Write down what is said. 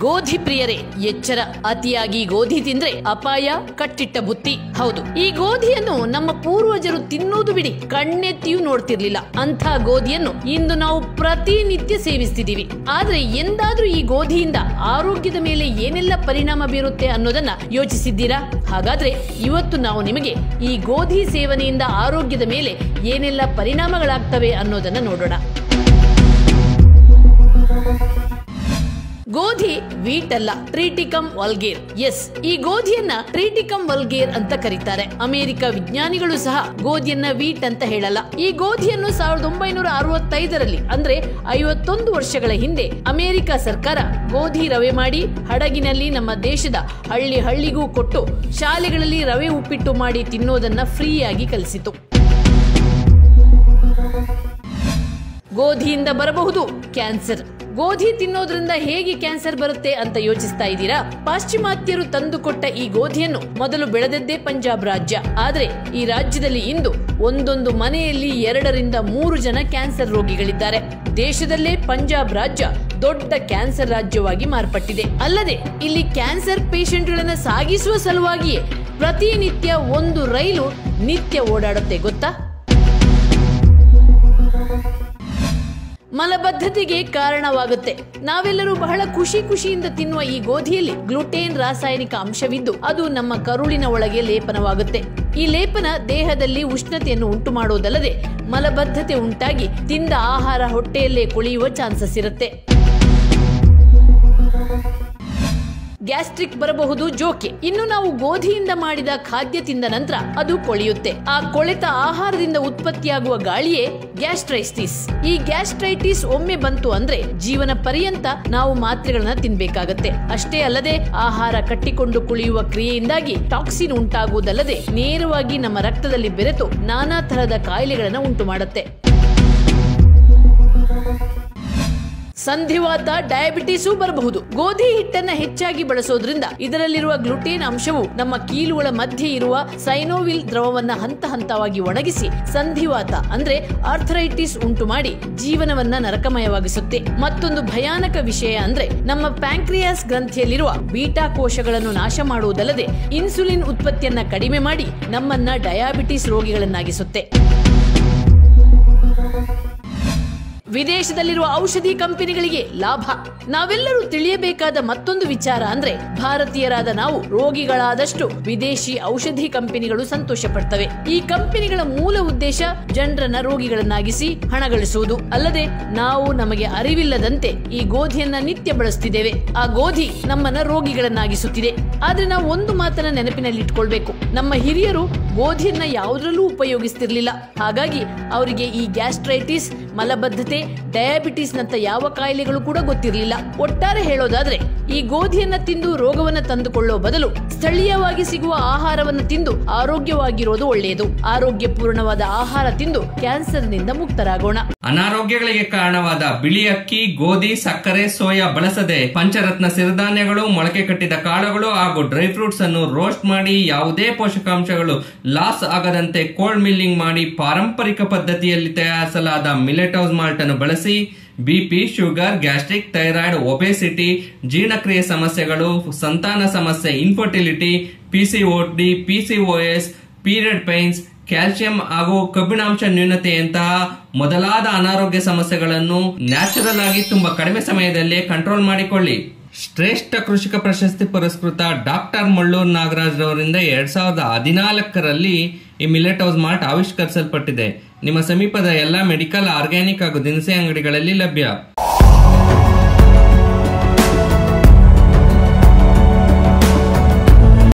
ಗೋಧಿ ಪ್ರಿಯರೇ ಎಚ್ಚರ, ಅತಿಯಾಗಿ ಗೋಧಿ ತಿಂದ್ರೆ ಅಪಾಯ, ಕಟ್ಟಿಟ್ಟ ಬುತ್ತಿ. ಹೌದು, ಈ ಗೋಧಿಯನ್ನು ನಮ್ಮ ಪೂರ್ವಜರು ತಿನ್ನೋದು ಬಿಡಿ ಕಣ್ಣೆತ್ತಿಯೂ ನೋಡ್ತಿರ್ಲಿಲ್ಲ. ಅಂಥ ಗೋಧಿಯನ್ನು ಇಂದು ನಾವು ಪ್ರತಿನಿತ್ಯ ಸೇವಿಸ್ತಿದೀವಿ. ಆದ್ರೆ ಎಂದಾದ್ರೂ ಈ ಗೋಧಿಯಿಂದ ಆರೋಗ್ಯದ ಮೇಲೆ ಏನೆಲ್ಲ ಪರಿಣಾಮ ಬೀರುತ್ತೆ ಅನ್ನೋದನ್ನ ಯೋಚಿಸಿದ್ದೀರಾ? ಹಾಗಾದ್ರೆ ಇವತ್ತು ನಾವು ನಿಮಗೆ ಈ ಗೋಧಿ ಸೇವನೆಯಿಂದ ಆರೋಗ್ಯದ ಮೇಲೆ ಏನೆಲ್ಲ ಪರಿಣಾಮಗಳಾಗ್ತವೆ ಅನ್ನೋದನ್ನ ನೋಡೋಣ. ಗೋಧಿ ವೀಟ್ ಅಲ್ಲ, ಟ್ರಿಟಿಕಮ್ ವಲ್ಗೇರ್. ಎಸ್, ಈ ಗೋಧಿಯನ್ನ ಟ್ರಿಟಿಕಮ್ ವಲ್ಗೇರ್ ಅಂತ ಕರೀತಾರೆ. ಅಮೆರಿಕ ವಿಜ್ಞಾನಿಗಳು ಸಹ ಗೋಧಿಯನ್ನ ವೀಟ್ ಅಂತ ಹೇಳಲ್ಲ. ಈ ಗೋಧಿಯನ್ನು 1965ರಲ್ಲಿ ಅಂದ್ರೆ 51 ವರ್ಷಗಳ ಹಿಂದೆ ಅಮೆರಿಕ ಸರ್ಕಾರ ಗೋಧಿ ರವೆ ಮಾಡಿ ಹಡಗಿನಲ್ಲಿ ನಮ್ಮ ದೇಶದ ಹಳ್ಳಿಗೂ ಕೊಟ್ಟು ಶಾಲೆಗಳಲ್ಲಿ ರವೆ ಉಪ್ಪಿಟ್ಟು ಮಾಡಿ ತಿನ್ನೋದನ್ನ ಫ್ರೀಯಾಗಿ ಕಲಿಸಿತು. ಗೋಧಿಯಿಂದ ಬರಬಹುದು ಕ್ಯಾನ್ಸರ್. ಗೋಧಿ ತಿನ್ನೋದ್ರಿಂದ ಹೇಗೆ ಕ್ಯಾನ್ಸರ್ ಬರುತ್ತೆ ಅಂತ ಯೋಚಿಸ್ತಾ ಇದ್ದೀರಾ? ಪಾಶ್ಚಿಮಾತ್ಯರು ತಂದುಕೊಟ್ಟ ಈ ಗೋಧಿಯನ್ನು ಮೊದಲು ಬೆಳೆದದ್ದೇ ಪಂಜಾಬ್ ರಾಜ್ಯ. ಆದ್ರೆ ಈ ರಾಜ್ಯದಲ್ಲಿ ಇಂದು ಒಂದೊಂದು ಮನೆಯಲ್ಲಿ 2 ರಿಂದ 3 ಜನ ಕ್ಯಾನ್ಸರ್ ರೋಗಿಗಳಿದ್ದಾರೆ. ದೇಶದಲ್ಲೇ ಪಂಜಾಬ್ ರಾಜ್ಯ ದೊಡ್ಡ ಕ್ಯಾನ್ಸರ್ ರಾಜ್ಯವಾಗಿ ಮಾರ್ಪಟ್ಟಿದೆ. ಅಲ್ಲದೆ ಇಲ್ಲಿ ಕ್ಯಾನ್ಸರ್ ಪೇಷಂಟ್ಗಳನ್ನ ಸಾಗಿಸುವ ಸಲುವಾಗಿಯೇ ಪ್ರತಿನಿತ್ಯ 1 ರೈಲು ನಿತ್ಯ ಓಡಾಡುತ್ತೆ, ಗೊತ್ತಾ? ಮಲಬದ್ಧತೆಗೆ ಕಾರಣವಾಗುತ್ತೆ. ನಾವೆಲ್ಲರೂ ಬಹಳ ಖುಷಿಯಿಂದ ತಿನ್ನುವ ಈ ಗೋಧಿಯಲ್ಲಿ ಗ್ಲುಟೇನ್ ರಾಸಾಯನಿಕ ಅಂಶವಿದ್ದು ಅದು ನಮ್ಮ ಕರುಳಿನ ಒಳಗೆ ಲೇಪನವಾಗುತ್ತೆ. ಈ ಲೇಪನ ದೇಹದಲ್ಲಿ ಉಷ್ಣತೆಯನ್ನು ಉಂಟು ಮಾಡುವುದಲ್ಲದೆ ಮಲಬದ್ಧತೆ ಉಂಟಾಗಿ ತಿಂದ ಆಹಾರ ಹೊಟ್ಟೆಯಲ್ಲೇ ಕೊಳೆಯುವ ಚಾನ್ಸಸ್ ಇರುತ್ತೆ. ಗ್ಯಾಸ್ಟ್ರಿಕ್ ಬರಬಹುದು ಜೋಕೆ. ಇನ್ನು ನಾವು ಗೋಧಿಯಿಂದ ಮಾಡಿದ ಖಾದ್ಯ ತಿಂದ ನಂತರ ಅದು ಕೊಳೆಯುತ್ತೆ. ಆ ಕೊಳೆತ ಆಹಾರದಿಂದ ಉತ್ಪತ್ತಿಯಾಗುವ ಗಾಳಿಯೇ ಗ್ಯಾಸ್ಟ್ರೈಟಿಸ್. ಈ ಗ್ಯಾಸ್ಟ್ರೈಟಿಸ್ ಒಮ್ಮೆ ಬಂತು ಅಂದ್ರೆ ಜೀವನ ಪರ್ಯಂತ ನಾವು ಮಾತ್ರೆಗಳನ್ನ ತಿನ್ಬೇಕಾಗತ್ತೆ. ಅಷ್ಟೇ ಅಲ್ಲದೆ ಆಹಾರ ಕಟ್ಟಿಕೊಂಡು ಕುಳಿಯುವ ಕ್ರಿಯೆಯಿಂದಾಗಿ ಟಾಕ್ಸಿನ್ ಉಂಟಾಗುವುದಲ್ಲದೆ ನೇರವಾಗಿ ನಮ್ಮ ರಕ್ತದಲ್ಲಿ ಬೆರೆತು ನಾನಾ ತರಹದ ಕಾಯಿಲೆಗಳನ್ನ ಉಂಟು ಮಾಡುತ್ತೆ. ಸಂಧಿವಾತ, ಡಯಾಬಿಟಿಸು ಬರಬಹುದು. ಗೋಧಿ ಹಿಟ್ಟನ್ನ ಹೆಚ್ಚಾಗಿ ಬಳಸೋದ್ರಿಂದ ಇದರಲ್ಲಿರುವ ಗ್ಲುಟೇನ್ ಅಂಶವು ನಮ್ಮ ಕೀಲುಗಳ ಮಧ್ಯೆ ಇರುವ ಸೈನೋವಿಲ್ ದ್ರವವನ್ನ ಹಂತವಾಗಿ ಒಣಗಿಸಿ ಸಂಧಿವಾತ ಅಂದ್ರೆ ಆರ್ಥರೈಟಿಸ್ ಉಂಟು ಮಾಡಿ ಜೀವನವನ್ನ ನರಕಮಯವಾಗಿಸುತ್ತೆ. ಮತ್ತೊಂದು ಭಯಾನಕ ವಿಷಯ ಅಂದ್ರೆ ನಮ್ಮ ಪ್ಯಾಂಕ್ರಿಯಾಸ್ ಗ್ರಂಥಿಯಲ್ಲಿರುವ ಬೀಟಾ ಕೋಶಗಳನ್ನು ನಾಶ ಮಾಡುವುದಲ್ಲದೆ ಇನ್ಸುಲಿನ್ ಉತ್ಪತ್ತಿಯನ್ನ ಕಡಿಮೆ ಮಾಡಿ ನಮ್ಮನ್ನ ಡಯಾಬಿಟಿಸ್ ರೋಗಿಗಳನ್ನಾಗಿಸುತ್ತೆ. ವಿದೇಶದಲ್ಲಿರುವ ಔಷಧಿ ಕಂಪನಿಗಳಿಗೆ ಲಾಭ. ನಾವೆಲ್ಲರೂ ತಿಳಿಯಬೇಕಾದ ಮತ್ತೊಂದು ವಿಚಾರ ಅಂದ್ರೆ ಭಾರತೀಯರಾದ ನಾವು ರೋಗಿಗಳಾದಷ್ಟು ವಿದೇಶಿ ಔಷಧಿ ಕಂಪನಿಗಳು ಸಂತೋಷ ಪಡ್ತವೆ. ಈ ಕಂಪನಿಗಳ ಮೂಲ ಉದ್ದೇಶ ಜನರನ್ನ ರೋಗಿಗಳನ್ನಾಗಿಸಿ ಹಣ ಗಳಿಸುವುದು. ಅಲ್ಲದೆ ನಾವು ನಮಗೆ ಅರಿವಿಲ್ಲದಂತೆ ಈ ಗೋಧಿಯನ್ನ ನಿತ್ಯ ಬಳಸುತ್ತಿದ್ದೇವೆ. ಆ ಗೋಧಿ ನಮ್ಮನ್ನ ರೋಗಿಗಳನ್ನಾಗಿಸುತ್ತಿದೆ. ಆದ್ರೆ ನಾವು ಒಂದು ಮಾತನ್ನ ನೆನಪಿನಲ್ಲಿ ಇಟ್ಕೊಳ್ಬೇಕು, ನಮ್ಮ ಹಿರಿಯರು ಗೋಧಿಯನ್ನ ಯಾವುದರಲ್ಲೂ ಉಪಯೋಗಿಸ್ತಿರ್ಲಿಲ್ಲ. ಹಾಗಾಗಿ ಅವರಿಗೆ ಈ ಗ್ಯಾಸ್ಟ್ರೈಟಿಸ್, ಮಲಬದ್ಧತೆ, ಡಯಾಬಿಟಿಸ್ ನಂತ ಯಾವ ಕಾಯಿಲೆಗಳು ಕೂಡ ಗೊತ್ತಿರಲಿಲ್ಲ. ಒಟ್ಟಾರೆ ಹೇಳೋದಾದ್ರೆ ಈ ಗೋಧಿಯನ್ನ ತಿಂದು ರೋಗವನ್ನ ತಂದುಕೊಳ್ಳೋ ಬದಲು ಸ್ಥಳೀಯವಾಗಿ ಸಿಗುವ ಆಹಾರವನ್ನು ತಿಂದು ಆರೋಗ್ಯವಾಗಿರೋದು ಒಳ್ಳೆಯದು. ಆರೋಗ್ಯಪೂರ್ಣವಾದ ಆಹಾರ ತಿಂದು ಕ್ಯಾನ್ಸರ್ನಿಂದ ಮುಕ್ತರಾಗೋಣ. ಅನಾರೋಗ್ಯಗಳಿಗೆ ಕಾರಣವಾದ ಬಿಳಿ ಅಕ್ಕಿ, ಗೋಧಿ, ಸಕ್ಕರೆ, ಸೋಯಾ ಬಳಸದೆ ಪಂಚರತ್ನ ಸಿರಿಧಾನ್ಯಗಳು, ಮೊಳಕೆ ಕಟ್ಟಿದ ಕಾಳುಗಳು ಹಾಗೂ ಡ್ರೈ ಫ್ರೂಟ್ಸ್ ಅನ್ನು ರೋಸ್ಟ್ ಮಾಡಿ ಯಾವುದೇ ಪೋಷಕಾಂಶಗಳು ಲಾಸ್ ಆಗದಂತೆ ಕೋಲ್ಡ್ ಮಿಲ್ಲಿಂಗ್ ಮಾಡಿ ಪಾರಂಪರಿಕ ಪದ್ಧತಿಯಲ್ಲಿ ತಯಾರಿಸಲಾದ ಮಿಲೆಟ್ ಹೌಸ್ ಮಾಲ್ಟ್ ಅನ್ನು ಬಳಸಿ BP, sugar, gastric, thyroid, obesity, ಜೀರ್ಣಕ್ರಿಯೆ ಸಮಸ್ಯೆಗಳು, ಸಂತಾನ ಸಮಸ್ಯೆ, infertility, PCOD, PCOS, period pains, calcium ಹಾಗೂ ಕಬ್ಬಿಣಾಂಶ ನ್ಯೂನತೆಯಂತಹ ಮೊದಲಾದ ಅನಾರೋಗ್ಯ ಸಮಸ್ಯೆಗಳನ್ನು ನ್ಯಾಚುರಲ್ ಆಗಿ ತುಂಬಾ ಕಡಿಮೆ ಸಮಯದಲ್ಲೇ ಕಂಟ್ರೋಲ್ ಮಾಡಿಕೊಳ್ಳಿ. ಶ್ರೇಷ್ಠ ಕೃಷಿಕ ಪ್ರಶಸ್ತಿ ಪುರಸ್ಕೃತ ಡಾಕ್ಟರ್ ಮಳ್ಳೂರ್ ನಾಗರಾಜ್ ರವರಿಂದ 2014ರಲ್ಲಿ ಈ ಮಿಲೆಟ್ ಹೌಸ್ ಮಾಲ್ಟ್ ಆವಿಷ್ಕರಿಸಲ್ಪಟ್ಟಿದೆ. ನಿಮ್ಮ ಸಮೀಪದ ಎಲ್ಲಾ ಮೆಡಿಕಲ್, ಆರ್ಗ್ಯಾನಿಕ್ ಹಾಗೂ ದಿನಸಿ ಅಂಗಡಿಗಳಲ್ಲಿ ಲಭ್ಯ.